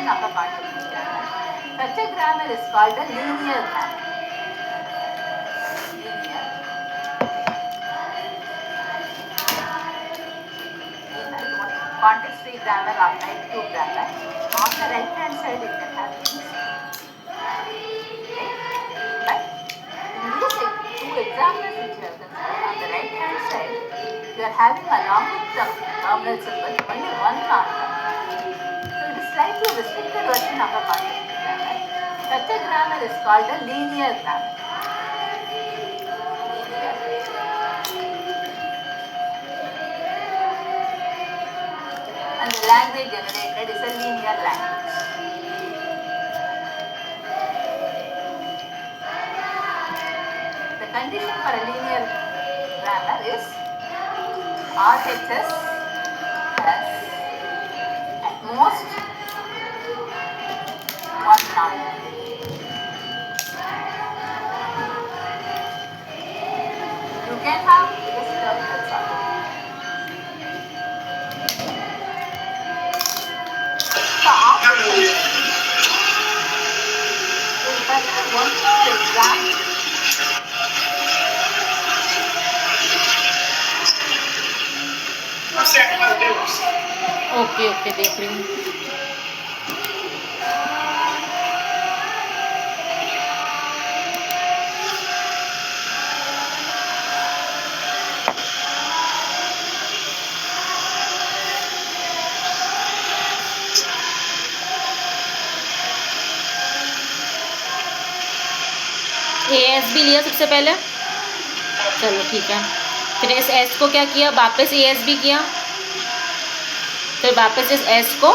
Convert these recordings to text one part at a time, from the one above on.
version of a continuous grammar. Such a grammar is called a linear grammar. Linear. Context-free grammar or type 2 grammar. On the right hand side you can have things. But in these two examples which you have considered, on the right hand side you are having along with the terminal symbol only one non-terminal. So it is slightly restricted version of a context grammar. Such a grammar is called a linear grammar. Linear. And the language generated is a linear language. The condition for a linear grammar is RHS has at most one noun. You can have this term also. So after this, we will consider one more example. Okay okay देख रही हूँ. ASB लिया सबसे पहले. चलो ठीक है. फिर इस S को क्या किया, वापस ASB किया, फिर वापस इस S को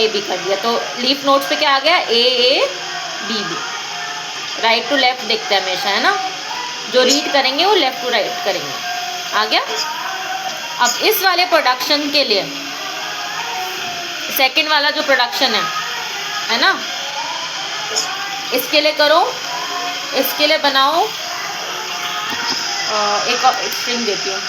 AB कर दिया. तो लीफ नोट्स पे क्या आ गया, AABB. राइट टू लेफ्ट दिखता है हमेशा, है ना. जो रीड करेंगे वो लेफ्ट टू राइट करेंगे. आ गया. अब इस वाले प्रोडक्शन के लिए सेकंड वाला जो प्रोडक्शन है ना, इसके लिए करो, इसके लिए बनाओ. एक स्ट्रिंग देती हूँ.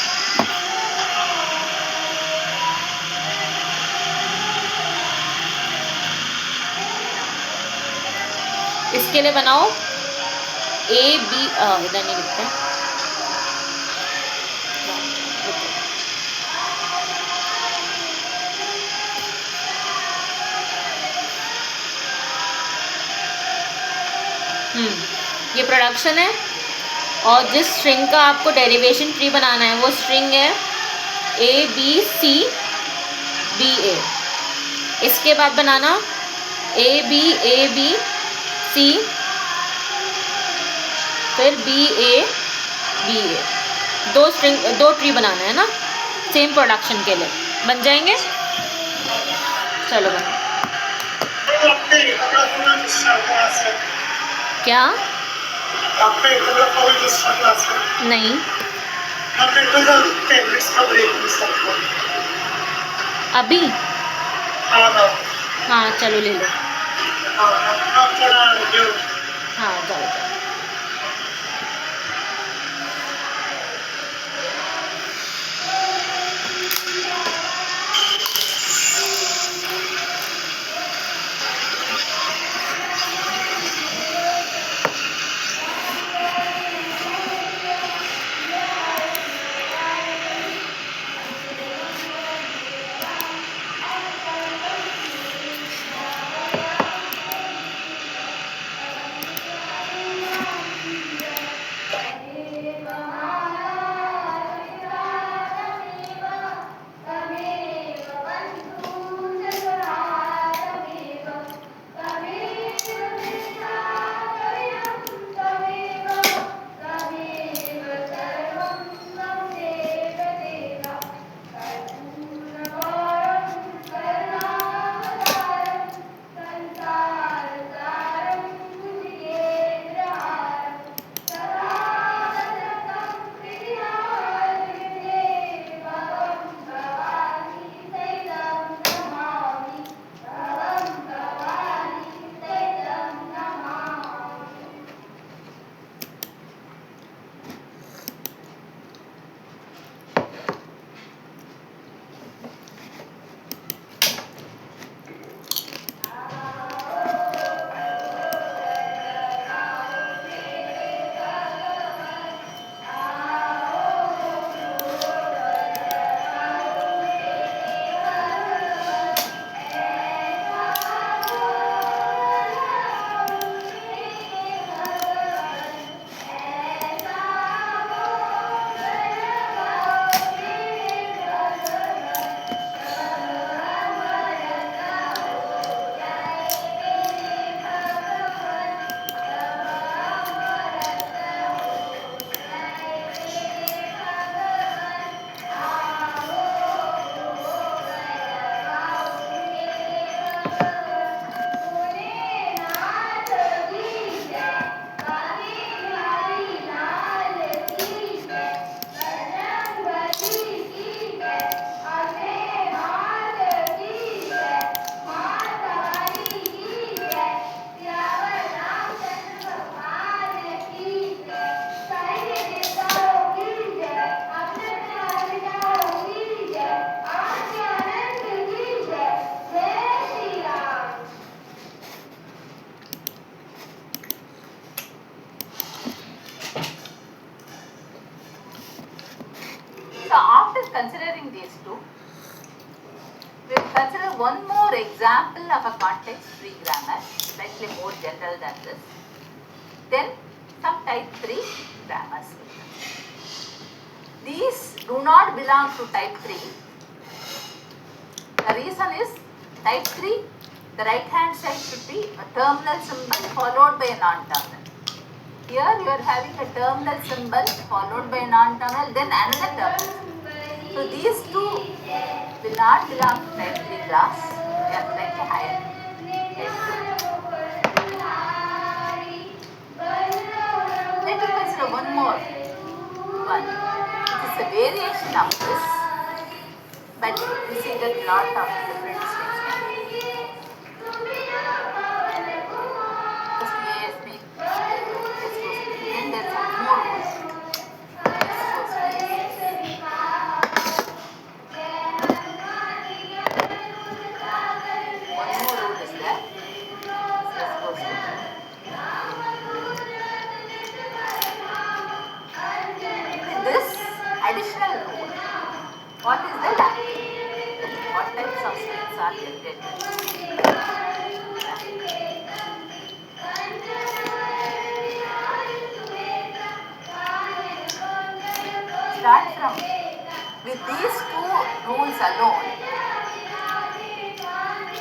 इसके लिए बनाओ AB, इधर नहीं लिखते. ये प्रोडक्शन है और जिस स्ट्रिंग का आपको डेरिवेशन ट्री बनाना है वो स्ट्रिंग है ABCDA. इसके बाद बनाना ABABC, फिर BABA. दो ट्री बनाना है ना सेम प्रोडक्शन के लिए. बन जाएंगे. चलो बना. क्या नहीं अभी. हाँ चलो ले लो. हाँ जाओ जाओ. one more example of a context-free grammar, slightly more general than this. Then some type 3 grammars. These do not belong to type 3. The reason is type 3, the right hand side should be a terminal symbol followed by a non-terminal. Here you are having a terminal symbol followed by a non-terminal, then another terminal. So these two will not belong to type 3 class. They are slightly higher. Let us consider one more one. It is a variation of this, but you see that lot of different things can be. Just ASB, then there is one more one. One more rule is there. This additional rule, what is the language? What types of strings are generated? Start from, with these two rules alone,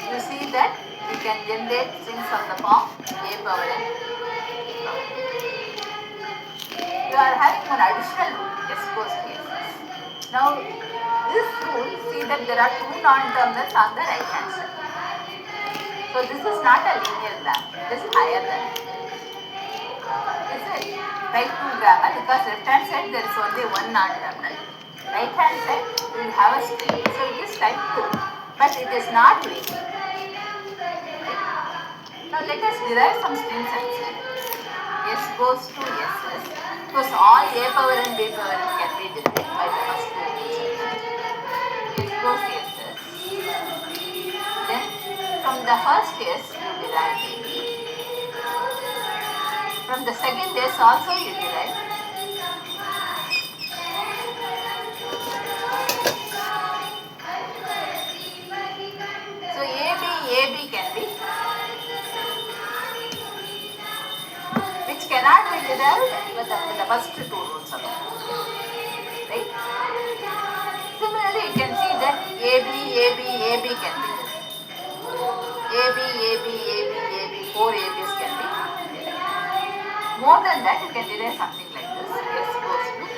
you see that we can generate strings of the form a power n. You are having an additional rule, S goes to S. Now, this rule, see that there are two non-terminals on the right hand side. So, this is not a linear grammar, it is higher than it. It's a type 2 grammar because left hand side there is only one non-terminal. Right hand side we will have a string, so it is type 2, but it is not linear. Now, let us derive some strings and see. S goes to SS. Because all a power and b power n can be derived by the first two rules. S goes to SS. Then from the first S you derive AB. From the second S also you derive. So AB can be, which cannot be derived with the first two rules alone. Right? Similarly, you can see that AB can be derived. AB, 4 ABs can be derived. More than that, you can derive something like this. S goes to AB.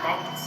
Like this.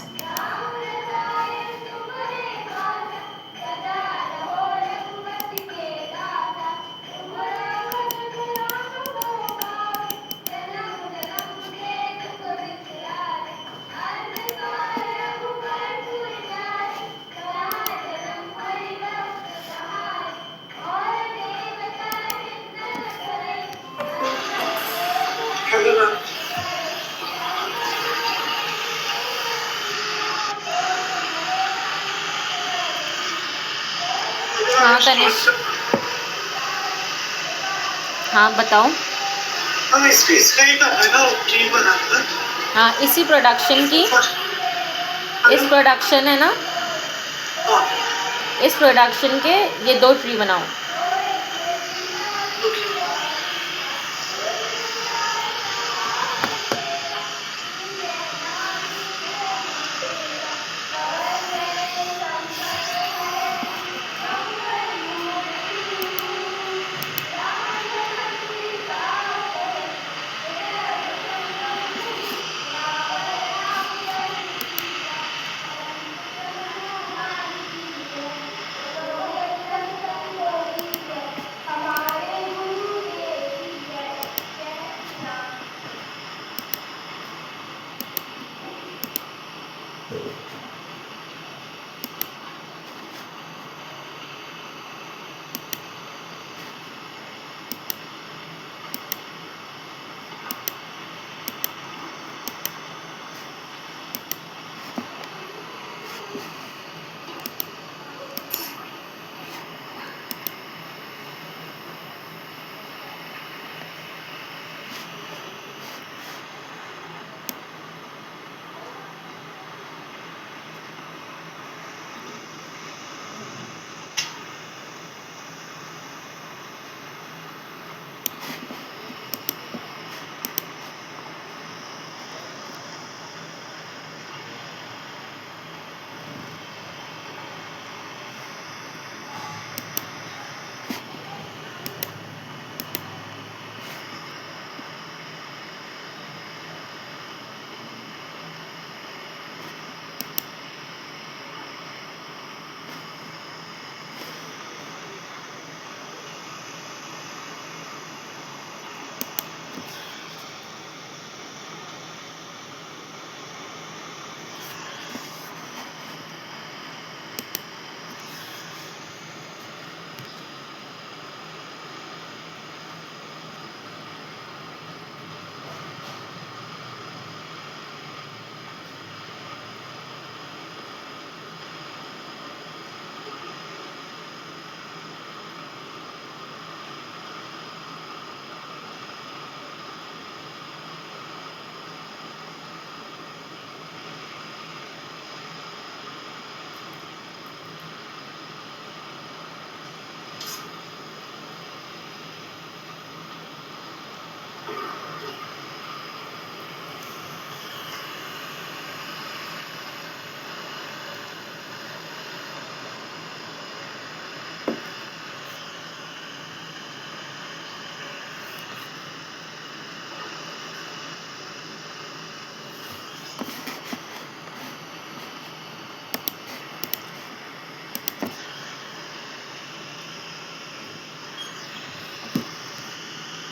हाँ तनिष, हाँ बताओ। हम इसका ही कर रहे ना, tree बनाना। हाँ इसी प्रोडक्शन की, इस प्रोडक्शन है ना, हाँ, इस प्रोडक्शन के ये 2 ट्री बनाओ।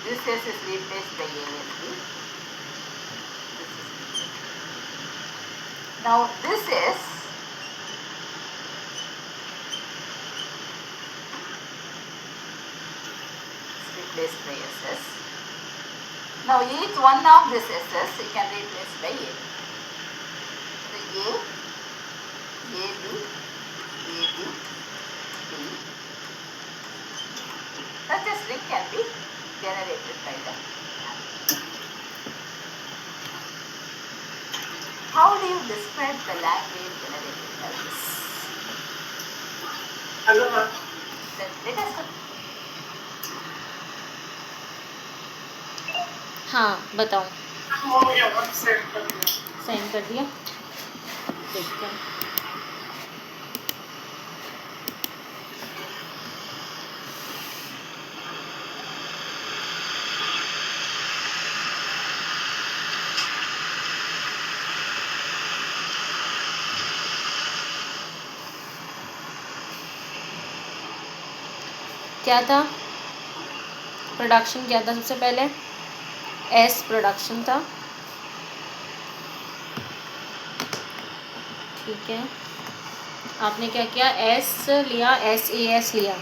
This S is replaced by ASB. Now this is replaced by SS. Now each one of this SS you can replace by A. The A, AB, AB, B. Such a string can be generated by them. How do you describe the language generated by this? Hello ma'am, Then let us हाँ बताओ। हो गया ma'am, send कर दिया। Send कर दिया, देखते हैं। क्या था प्रोडक्शन, क्या था सबसे पहले? एस प्रोडक्शन था, ठीक है। आपने क्या किया, एस लिया, एस ए एस लिया,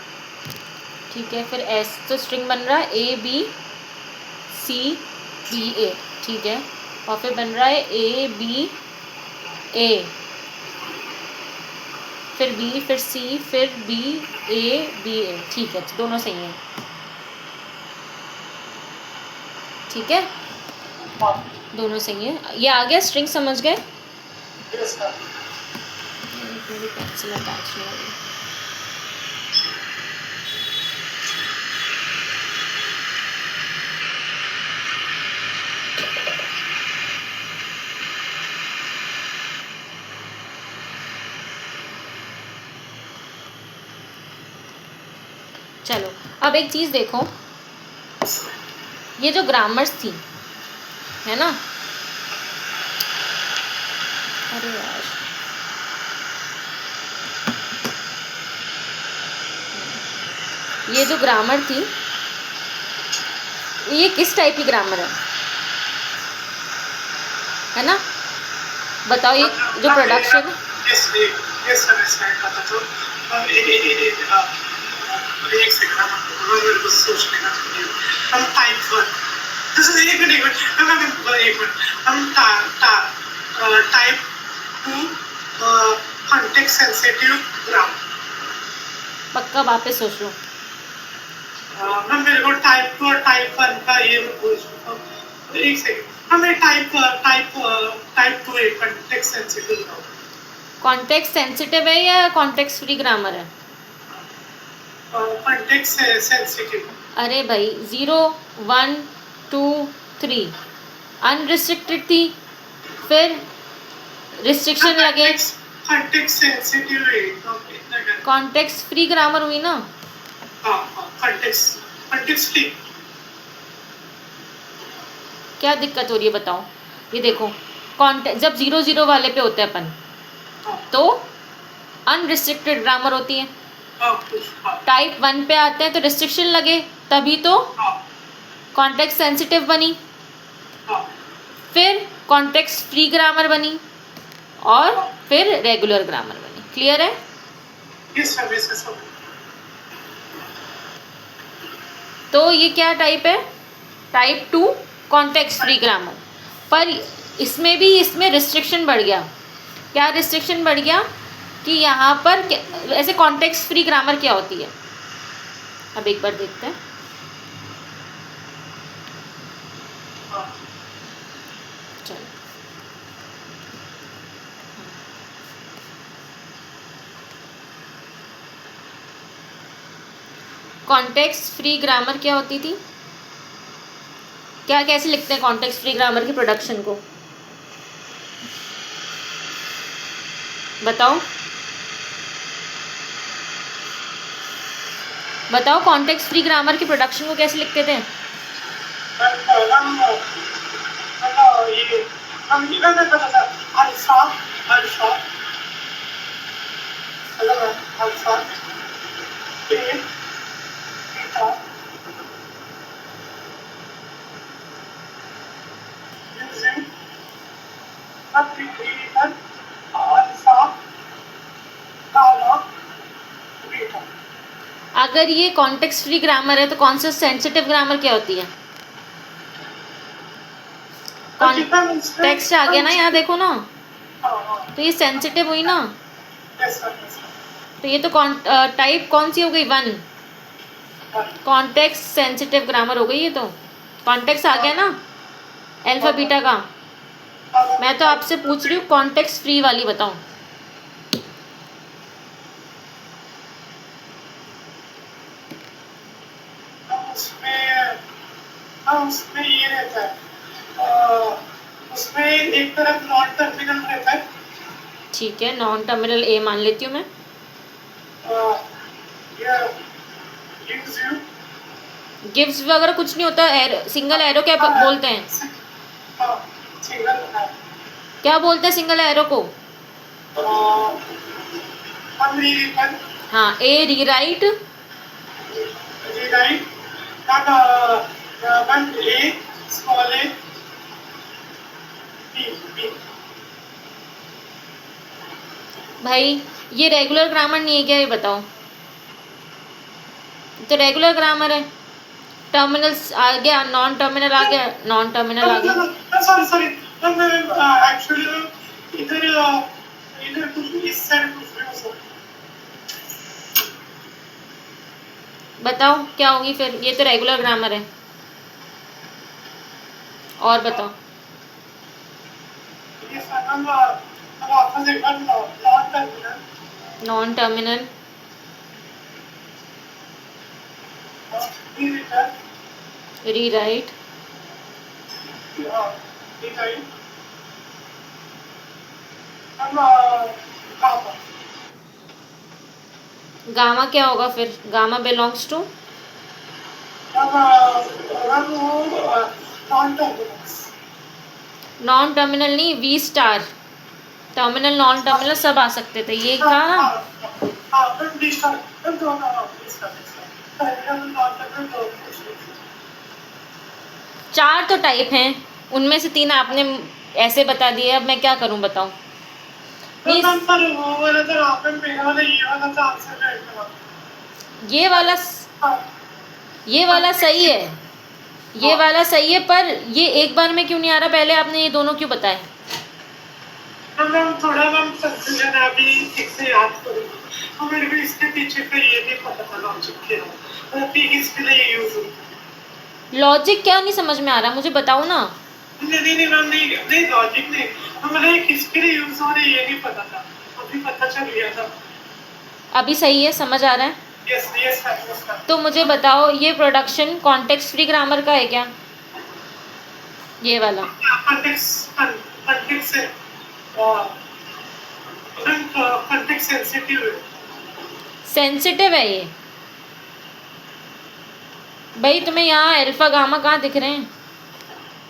ठीक है। फिर एस तो स्ट्रिंग बन रहा है ए बी सी बी ए, ठीक है। और फिर बन रहा है ए बी ए, फिर बी, फिर सी, फिर बी ए, बी ए। ठीक है, दोनों सही हैं। ठीक है, हाँ दोनों सही है। ये आ गया, स्ट्रिंग समझ गए? यस सर मेरी पेंसिल अटैच नहीं हो रही। चलो, अब एक चीज़ देखो, ये जो ग्रामर्स थी, है ना? अरे यार, ये जो ग्रामर थी, ये किस टाइप की ग्रामर है ना? बताओ, ये जो production, yes yes sir start करता तो एक सेकंड हम मेरे को सोचने का हम टाइप 1 दिस इज एक मिनट हम टाइप 2 कॉन्टेक्स्ट सेंसिटिव ग्राम पक्का वापस सोच लो। मैम मेरे को टाइप 2 और टाइप 1 का ये पूछ एक सेकंड हमें टाइप 2 एक कॉन्टेक्स्ट सेंसिटिव ग्राम कॉन्टेक्स्ट सेंसिटिव है या कॉन्टेक्स्ट फ्री ग्रामर है? Context sensitive. अरे भाई, 0 1 2 3 अनरिस्ट्रिक्टेड थी, फिर रिस्ट्रिक्शन लगे, कॉन्टेक्स्ट सेंसिटिव है तो इतना कर कॉन्टेक्स्ट फ्री ग्रामर हुई ना? हाँ कॉन्टेक्स्ट फ्री क्या दिक्कत हो रही है बताओ? ये देखो, कॉन्टेक्स्ट जब 0 0 वाले पे होते हैं अपन, तो अनरिस्ट्रिक्टेड ग्रामर होती है। टाइप 1 पे आते हैं तो रिस्ट्रिक्शन लगे, तभी तो कॉन्टेक्स्ट सेंसिटिव बनी, फिर कॉन्टेक्स्ट फ्री ग्रामर बनी, और फिर रेगुलर ग्रामर बनी। क्लियर है? यस सर तो ये क्या टाइप है? Type 2 context free grammar. पर इसमें रिस्ट्रिक्शन बढ़ गया। क्या रिस्ट्रिक्शन बढ़ गया? कि यहाँ पर ऐसे कॉन्टेक्स्ट फ्री ग्रामर क्या होती है? अब एक बार देखते हैं। चलो, कॉन्टेक्स्ट फ्री ग्रामर क्या होती थी? क्या कैसे लिखते हैं कॉन्टेक्स्ट फ्री ग्रामर की प्रोडक्शन को? बताओ बताओ, कॉन्टेक्स्ट फ्री ग्रामर की प्रोडक्शन को कैसे लिखते थे? हम इधर में पता था alpha alpha alpha beta alpha gamma beta. अगर ये कॉन्टेक्स्ट फ्री ग्रामर है तो कौन सा सेंसिटिव ग्रामर क्या होती है? टेक्स्ट आ गया ना, यहाँ देखो ना, तो ये सेंसिटिव हुई ना। तो ये तो टाइप कौन सी हो गई? 1 कॉन्टेक्स्ट सेंसिटिव ग्रामर हो गई। ये तो कॉन्टेक्स्ट आ गया ना अल्फा बीटा का। मैं तो आपसे पूछ रही हूँ कॉन्टेक्स्ट फ्री वाली बताओ। उसमें ये रहता है उसमें एक तरफ नॉन टर्मिनल रहता है। ठीक है, नॉन टर्मिनल ए मान लेती हूँ मैं। गिव्स वगैरह कुछ नहीं होता। सिंगल एरो क्या बोलते हैं? क्या बोलते हैं सिंगल एरो को? हाँ, ए रीराइट भाई, ये रेगुलर ग्रामर नहीं है क्या? ये बताओ। तो रेगुलर ग्रामर है। टर्मिनल आ गया, नॉन टर्मिनल आ गया, नॉन टर्मिनल आ गया। सॉरी एक्चुअली इधर कुछ इस साइड कुछ बताओ क्या होगी फिर, ये तो रेगुलर ग्रामर है। और बताओ। ये सनम अब आपस एक बार non terminal non terminal, return rewrite, return अब गामा गामा क्या होगा फिर, गामा बिलोंग्स टू अब नॉन टर्मिनल्स नॉन टर्मिनल, नहीं V star, terminal non terminal सब आ सकते थे, ये था ना। हाँ फिर डी स्टार फिर दोनों D star terminal non terminal दोनों 4 तो टाइप हैं, उनमें से 3 आपने ऐसे बता दिए, अब मैं क्या करूं बताओ। तो मैम पर वो वाला तो आपने मेरा वाला ये वाला तो आंसर राइट करा ये वाला हाँ ये वाला सही है, ये वाला सही है, पर ये एक बार में क्यों नहीं आ रहा, पहले आपने ये दोनों क्यों बताए। मैम थोड़ा मैम कंफ्यूजन है अभी ठीक से याद करूँगा तो मेरे को इसके पीछे का ये नहीं पता था लॉजिक क्या है मतलब कि इसके लिए यूज होता है लॉजिक क्या नहीं समझ में आ रहा, मुझे बताओ ना। नहीं मैम नहीं लॉजिक नहीं मतलब ये किसके लिए यूज हो रहा है ये नहीं पता था अभी पता चल गया था अभी सही है, समझ आ रहा है। यस यस सर तो मुझे बताओ, ये प्रोडक्शन कॉन्टेक्स्ट फ्री ग्रामर का है क्या, ये वाला। कंटेक्स्ट से कंटेक्स्ट सेंसिटिव है सेंसिटिव है ये भाई, तुम्हें यहाँ अल्फा गामा कहाँ दिख रहे हैं।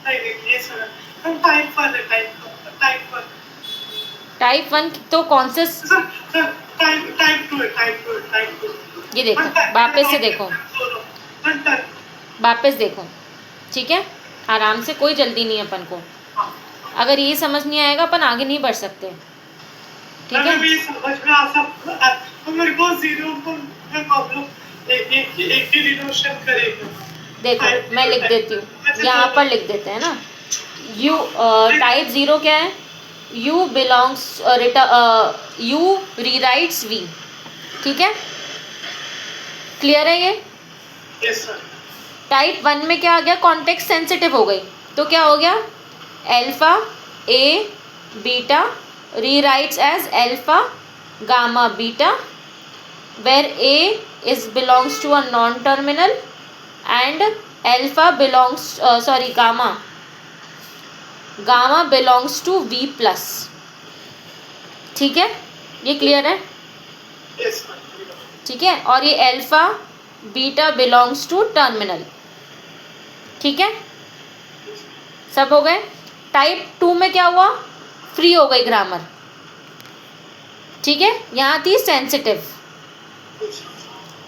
नहीं ये सर हम टाइप 1 है टाइप 1 टाइप 1 तो कौन से, सर टाइप 2 है टाइप 2 ये देखो वापस से देखो, अंतर वापस देखो, ठीक है, आराम से, कोई जल्दी नहीं है अपन को। अगर ये समझ नहीं आएगा अपन आगे नहीं बढ़ सकते, ठीक है। अगर ये समझ में आ सकता तो मेरे को जीरो को मैं प्रॉब्लम एक ही डिनोशन करेगा देखो मैं लिख देती हूँ, यहाँ पर लिख देते हैं ना। यू टाइप 0 क्या है, यू बिलोंग्स यू रीराइट्स वी, ठीक है, क्लियर है ये। यस सर टाइप 1 में क्या आ गया, कॉन्टेक्स्ट सेंसिटिव हो गई, तो क्या हो गया, alpha A beta rewrites as alpha gamma beta where A is belongs to a non-terminal and alpha belongs gamma belongs to V plus, ठीक है, ये क्लियर है, यस ठीक है। और ये alpha beta belongs to terminal, ठीक है, सब हो गए। टाइप 2 में क्या हुआ, फ्री हो गई ग्रामर, ठीक है, यहाँ थी सेंसिटिव,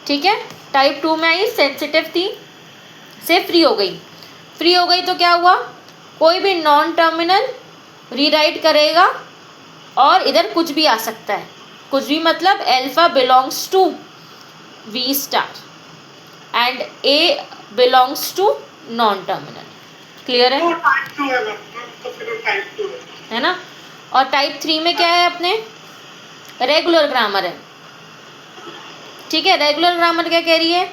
ठीक है, टाइप 2 में आई सेंसिटिव थी, से फ्री हो गई तो क्या हुआ, कोई भी नॉन टर्मिनल रीराइट करेगा और इधर कुछ भी आ सकता है, कुछ भी मतलब alpha belongs to V star and a belongs to non terminal, clear है, टाइप 2 है तो फिर टाइप 2 है ना। और टाइप 3 में क्या है अपने, रेगुलर ग्रामर है, ठीक है। रेगुलर ग्रामर क्या कह रही है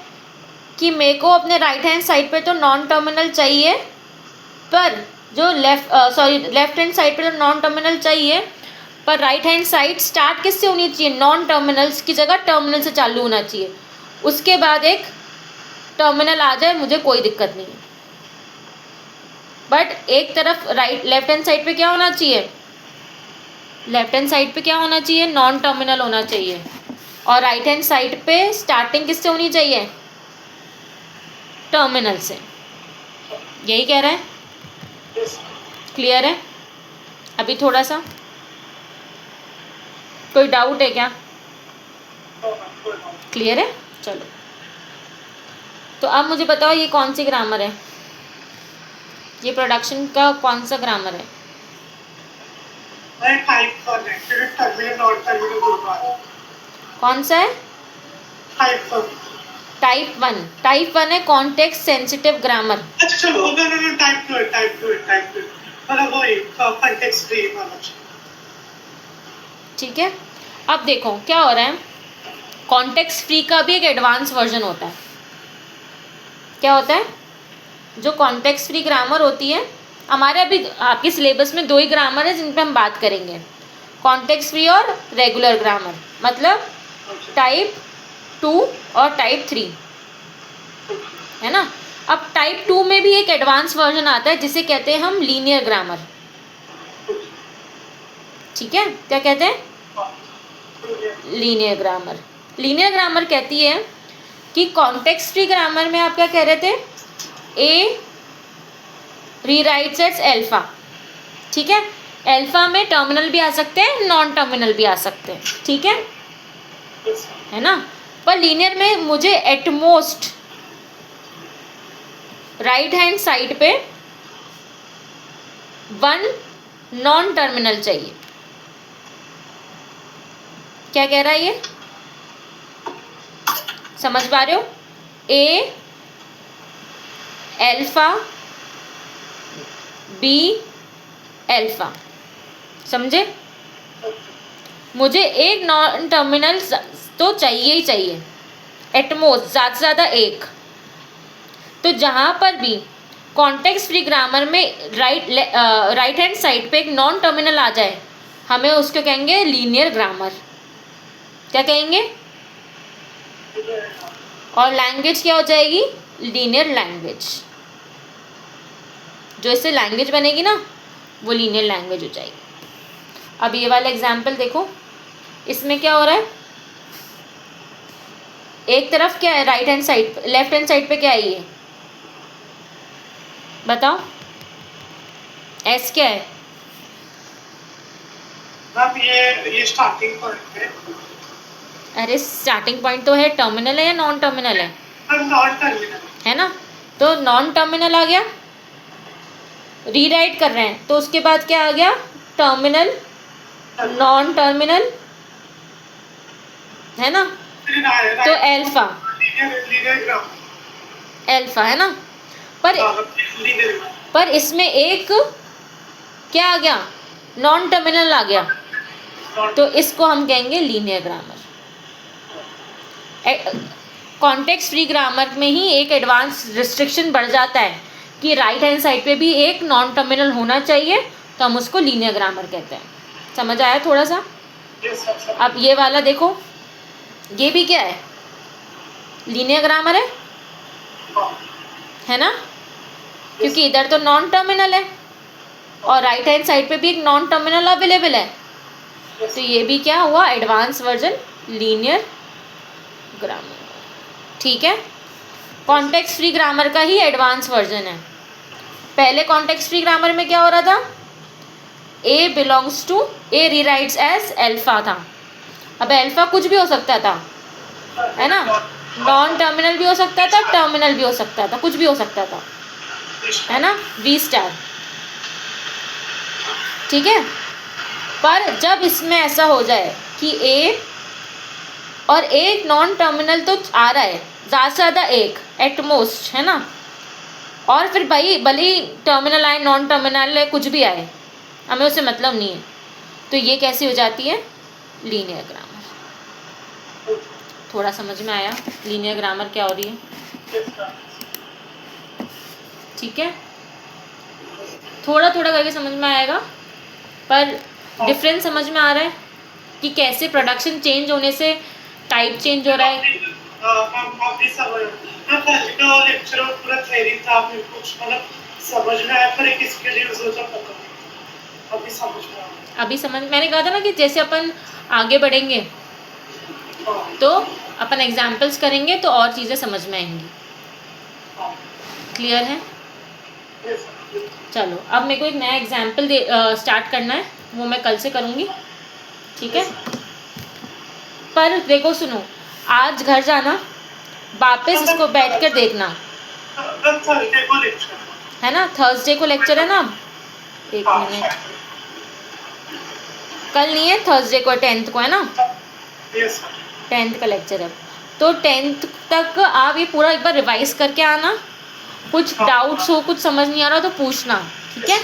कि मेरे को अपने राइट हैंड साइड पे तो नॉन टर्मिनल चाहिए, पर जो लेफ्ट हैंड साइड पे तो नॉन टर्मिनल चाहिए, पर राइट हैंड साइड स्टार्ट किससे होनी चाहिए, नॉन टर्मिनल्स की जगह टर्मिनल से चालू होना चाहिए, उसके बाद एक टर्मिनल आ जाए मुझे कोई दिक्कत नहीं है, बट एक तरफ लेफ्ट हैंड साइड पे क्या होना चाहिए, लेफ्ट हैंड साइड पे क्या होना चाहिए, नॉन टर्मिनल होना चाहिए, और राइट हैंड साइड पे स्टार्टिंग किससे होनी चाहिए, टर्मिनल से, यही कह रहा है, क्लियर है। अभी थोड़ा सा कोई डाउट है क्या, क्लियर है, चलो। तो अब मुझे बताओ ये कौन सी ग्रामर है, ये प्रोडक्शन का कौन सा ग्रामर है, टाइप 1 है फिर टर्मिनल और टर्मिनल दोनों आ कौन सा है, टाइप 1 टाइप 1 है कॉन्टेक्स्ट सेंसिटिव ग्रामर, अच्छा चलो नो टाइप 2 मतलब वही कॉन्टेक्स्ट फ्री वाला, ठीक है। अब देखो क्या हो रहा है, कॉन्टेक्स्ट फ्री का भी एक एडवांस वर्जन होता है, क्या होता है, जो कॉन्टेक्स्ट फ्री ग्रामर होती है, हमारे अभी आपके सिलेबस में 2 ही ग्रामर है जिन पे हम बात करेंगे, कॉन्टेक्स्ट फ्री और रेगुलर ग्रामर, मतलब टाइप 2 और टाइप 3, है ना। अब टाइप 2 में भी एक एडवांस वर्जन आता है जिसे कहते हैं हम लीनियर ग्रामर, ठीक है। क्या कहते हैं, लीनियर ग्रामर। लीनियर ग्रामर कहती है कि कॉन्टेक्स्ट फ्री ग्रामर में आप क्या कह रहे थे, ए रीराइट्स एट्स एल्फा, ठीक है। एल्फा में टर्मिनल भी आ सकते हैं, नॉन टर्मिनल भी आ सकते हैं, ठीक है ना। पर लीनियर में मुझे एटमोस्ट राइट हैंड साइड पे 1 नॉन टर्मिनल चाहिए। क्या कह रहा है ये, समझ पा रहे हो, ए एल्फा बी एल्फा, समझे। मुझे एक नॉन टर्मिनल तो चाहिए ही चाहिए, एटमोस्ट ज़्यादा से ज़्यादा एक। तो जहाँ पर भी कॉन्टेक्स्ट फ्री ग्रामर में राइट हैंड साइड पे एक नॉन टर्मिनल आ जाए, हमें उसको कहेंगे लीनियर ग्रामर। क्या कहेंगे, और लैंग्वेज क्या हो जाएगी, लीनियर लैंग्वेज। जो इससे लैंग्वेज बनेगी ना वो लीनियर लैंग्वेज हो जाएगी। अब ये वाला एग्जाम्पल देखो, इसमें क्या हो रहा है, एक तरफ क्या है, right hand side, left hand side पे क्या है, ये बताओ, एस क्या है, ये स्टार्टिंग पॉइंट है। अरे स्टार्टिंग पॉइंट तो है, टर्मिनल है या नॉन टर्मिनल है, नॉन टर्मिनल है ना। तो नॉन टर्मिनल आ गया, रीराइट कर रहे हैं तो उसके बाद क्या आ गया, टर्मिनल नॉन टर्मिनल, है ना। तो एल्फा, एल्फा है ना। पर इसमें एक क्या आ गया, नॉन टर्मिनल आ गया, तो इसको हम कहेंगे linear grammar. Context free grammar में ही एक एडवांस रिस्ट्रिक्शन बढ़ जाता है कि राइट हैंड साइड पे भी एक नॉन टर्मिनल होना चाहिए, तो हम उसको लीनियर ग्रामर कहते हैं। समझ आया थोड़ा सा। अब ये वाला देखो, ये भी क्या है, लीनियर ग्रामर है ना, क्योंकि इधर तो नॉन टर्मिनल है और राइट हैंड साइड पे भी एक नॉन टर्मिनल अवेलेबल है, तो ये भी क्या हुआ, एडवांस वर्जन लीनियर ग्रामर, ठीक है। कॉन्टेक्स्ट फ्री ग्रामर का ही एडवांस वर्जन है। पहले कॉन्टेक्स्ट फ्री ग्रामर में क्या हो रहा था, A belongs to, A rewrites as alpha था। अब एल्फा कुछ भी हो सकता था, है ना, नॉन टर्मिनल भी हो सकता था, टर्मिनल भी हो सकता था, कुछ भी हो सकता था, है ना, वी स्टार, ठीक है। पर जब इसमें ऐसा हो जाए कि ए और एक नॉन टर्मिनल तो आ रहा है, ज़्यादा से ज़्यादा एक एटमोस्ट, है ना, और फिर भाई भले ही टर्मिनल आए, नॉन टर्मिनल है, कुछ भी आए, हमें उससे मतलब नहीं है, तो ये कैसी हो जाती है, लीनियर ग्रामर। थोड़ा समझ में आया लीनियर ग्रामर क्या हो रही है, ठीक है। थोड़ा थोड़ा करके समझ में आएगा, पर डिफरेंस समझ में आ रहा है कि कैसे प्रोडक्शन चेंज होने से टाइप चेंज हो रहा है। लेक्चर पूरा थ्योरी था, कुछ मतलब समझ में आया, पर किसके लिए सोचा पता, अभी समझ में आया। अभी समझ, मैंने कहा था ना कि जैसे अपन आगे बढ़ेंगे तो अपन एग्जाम्पल्स करेंगे तो और चीज़ें समझ में आएंगी। क्लियर है, चलो अब मेरे को एक नया एग्जाम्पल स्टार्ट करना है, वो मैं कल से करूँगी, ठीक है। पर देखो सुनो, आज घर जाना, वापस इसको बैठ कर देखना, है ना, थर्सडे को लेक्चर है ना, एक मिनट, कल नहीं है, थर्सडे को, 10th को है ना, 10th का लेक्चर है, तो 10th तक आप ये पूरा एक बार रिवाइज करके आना। कुछ डाउट्स हो, कुछ समझ नहीं आ रहा तो पूछना, ठीक है,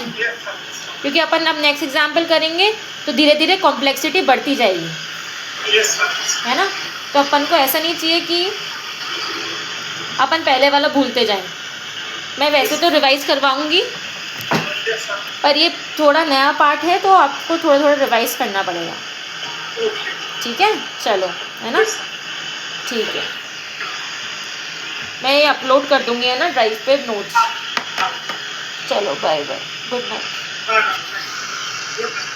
क्योंकि अपन अब नेक्स्ट एग्जाम्पल करेंगे तो धीरे धीरे कॉम्प्लेक्सिटी बढ़ती जाएगी, है ना। तो अपन को ऐसा नहीं चाहिए कि अपन पहले वाला भूलते जाएं। मैं वैसे तो रिवाइज करवाऊंगी, Yes, sir. पर ये थोड़ा नया पार्ट है तो आपको थोड़ा थोड़ा रिवाइज करना पड़ेगा। Okay. ठीक है, चलो, है ना, Yes, sir. ठीक है। मैं ये अपलोड कर दूंगी, है ना, ड्राइव पे नोट्स। चलो, bye bye, good night. Good night.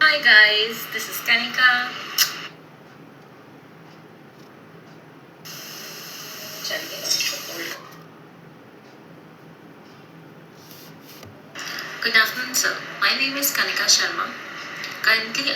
Hi guys, this is Kanika. Good afternoon, sir. My name is Kanika Sharma. Currently,